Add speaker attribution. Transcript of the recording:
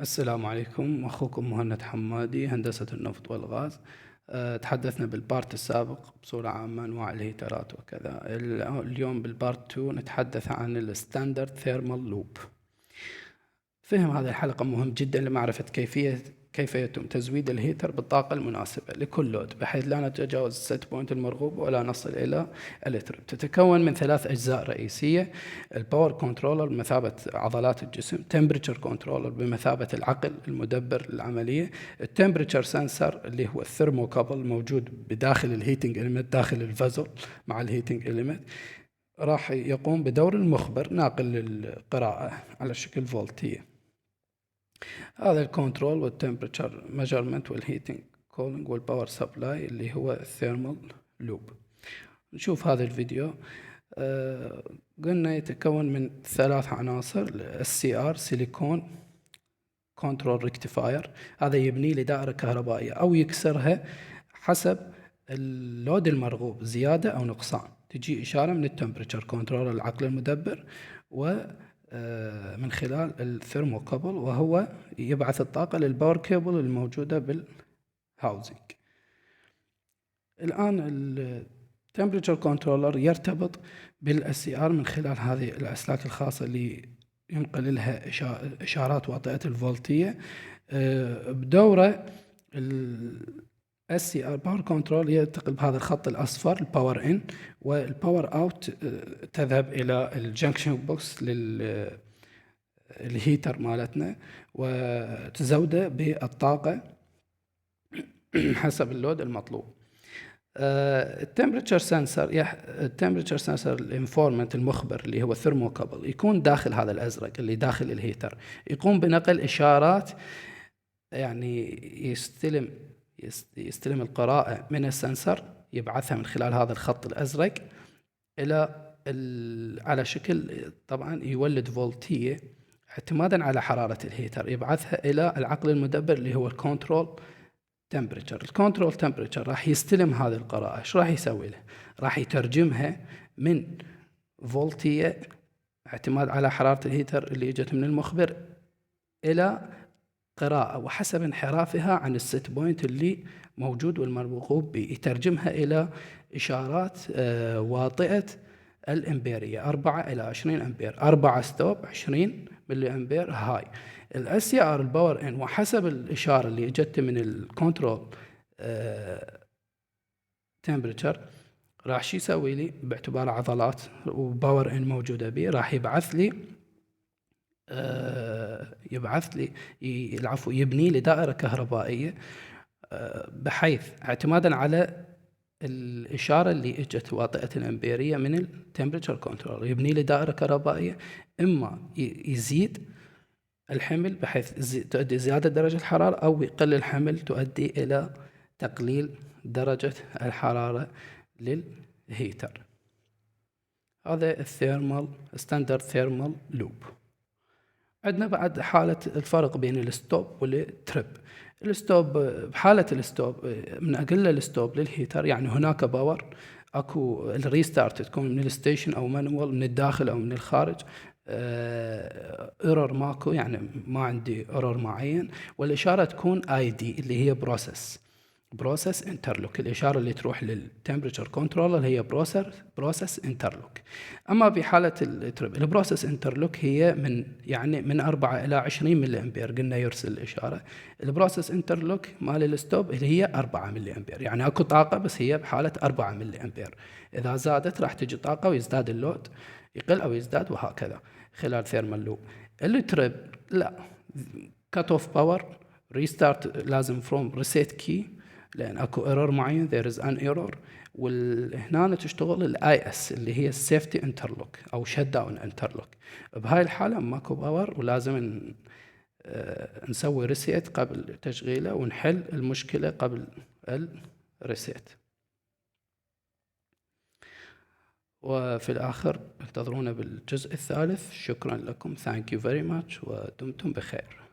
Speaker 1: السلام عليكم، أخوكم مهند حمادي، هندسة النفط والغاز. تحدثنا بالبارت السابق بصورة عامة أنواع الهيترات وكذا. اليوم بالبارت 2 نتحدث عن الستاندرد ثيرمال لوب. فهم هذه الحلقة مهم جدا لمعرفة كيف يتم تزويد الهيتر بالطاقة المناسبة لكل لود بحيث لا نتجاوز الست بوينت المرغوب ولا نصل إلى الترب. تتكون من 3 أجزاء رئيسية: الباور كنترولر بمثابة عضلات الجسم، تمبريتشر كنترولر بمثابة العقل المدبر للعملية، التمبريتشر سنسر اللي هو الثيرموكابل موجود بداخل الهيتنج إليمنت داخل الفازل مع الهيتنج إليمنت، راح يقوم بدور المخبر ناقل للقراءة على شكل فولتية. هذا الكنترول والتمبريتشر ميجرمنت والهيتنج كولينج والباور سبلاي اللي هو الثيرمال لوب. نشوف هذا الفيديو. قلنا يتكون من 3 عناصر: الCR سيليكون كنترول ريكتيفاير، هذا يبني لدائرة كهربائية أو يكسرها حسب اللود المرغوب زيادة أو نقصان. تجي إشارة من التمبريتشر كنترول العقل المدبر ومن خلال الثيرموكابل، وهو يبعث الطاقة للباور كيبل الموجودة بالهاوزنج. الآن التمبريتشر كنترولر يرتبط بالSCR من خلال هذه الأسلاك الخاصة اللي ينقل لها إشارات واطئة الفولتية. بدوره الSCR باور كنترول ينتقل بهذا الخط الأصفر الباور إن، والباور أوت تذهب إلى الجنكشن بوكس للهيتر مالتنا وتزوده بالطاقة حسب اللود المطلوب. التمبريتشر سنسر الانفورمنت المخبر اللي هو الثيرموكابل يكون داخل هذا الازرق اللي داخل الهيتر، يقوم بنقل اشارات، يعني يستلم القراءة من السنسر، يبعثها من خلال هذا الخط الازرق الى على شكل، طبعا يولد فولتية اعتمادا على حرارة الهيتر، يبعثها الى العقل المدبر اللي هو الكنترول تمبريتشر. الكنترول تمبريتشر راح يستلم هذه القراءة. ايش راح يسوي له؟ راح يترجمها من فولتية اعتماد على حرارة الهيتر اللي اجت من المخبر الى قراءة، وحسب انحرافها عن الست بوينت اللي موجود والمرغوب به يترجمها الى اشارات واطئة الامبيرية 4 إلى 20 أمبير، 4 ستوب 20 ملي أمبير هاي. الSCR الباور إن، وحسب الإشارة اللي اجت من الكنترول تمبريتشر راح شو يسوي لي باعتبار عضلات وباور إن موجودة به، راح يبعث لي يبني لي دائرة كهربائية، بحيث اعتمادا على الإشارة اللي اجت واطئة الأمبيرية من التمبريتشر كنترول يبني لي دائرة كهربائية، إما يزيد الحمل بحيث تؤدي زيادة درجة الحرارة، أو يقل الحمل تؤدي إلى تقليل درجة الحرارة للهيتر. هذا ستاندرد ثيرمال لوب. عندنا بعد حالة الفرق بين الستوب والتريب. الستوب، بحالة الستوب من أقل الستوب للهيتر يعني هناك باور، اكو الريستارت تكون من الستيشن او مانوال من الداخل او من الخارج، ايرور ماكو، يعني ما عندي ايرور معين، والاشاره تكون ID اللي هي بروسيس انترلوك. الاشاره اللي تروح للتمبريتشر كنترولر هي بروسيس انترلوك. اما بحاله التريب البروسيس انترلوك هي من 4 الى 20 ملي امبير، قلنا يرسل الاشاره. البروسيس انترلوك مال الستوب اللي هي 4 ملي امبير، يعني اكو طاقه بس هي بحاله 4 ملي امبير، اذا زادت راح تجي طاقه ويزداد اللود، يقل او يزداد وهكذا خلال ثيرمال لوب. التريب لا، كات اوف باور ريستارت لازم فروم ريسيت كي، لان اكو ايرور معين there is an error. وهنا تشتغل الاي اس اللي هي السيفتي انترلوك او شت داون انترلوك. بهاي الحاله ماكو باور ولازم نسوي ريسيت قبل تشغيله ونحل المشكله قبل الريسيت. وفي الآخر انتظرونا بالجزء الثالث. شكرا لكم. Thank you very much ودمتم بخير.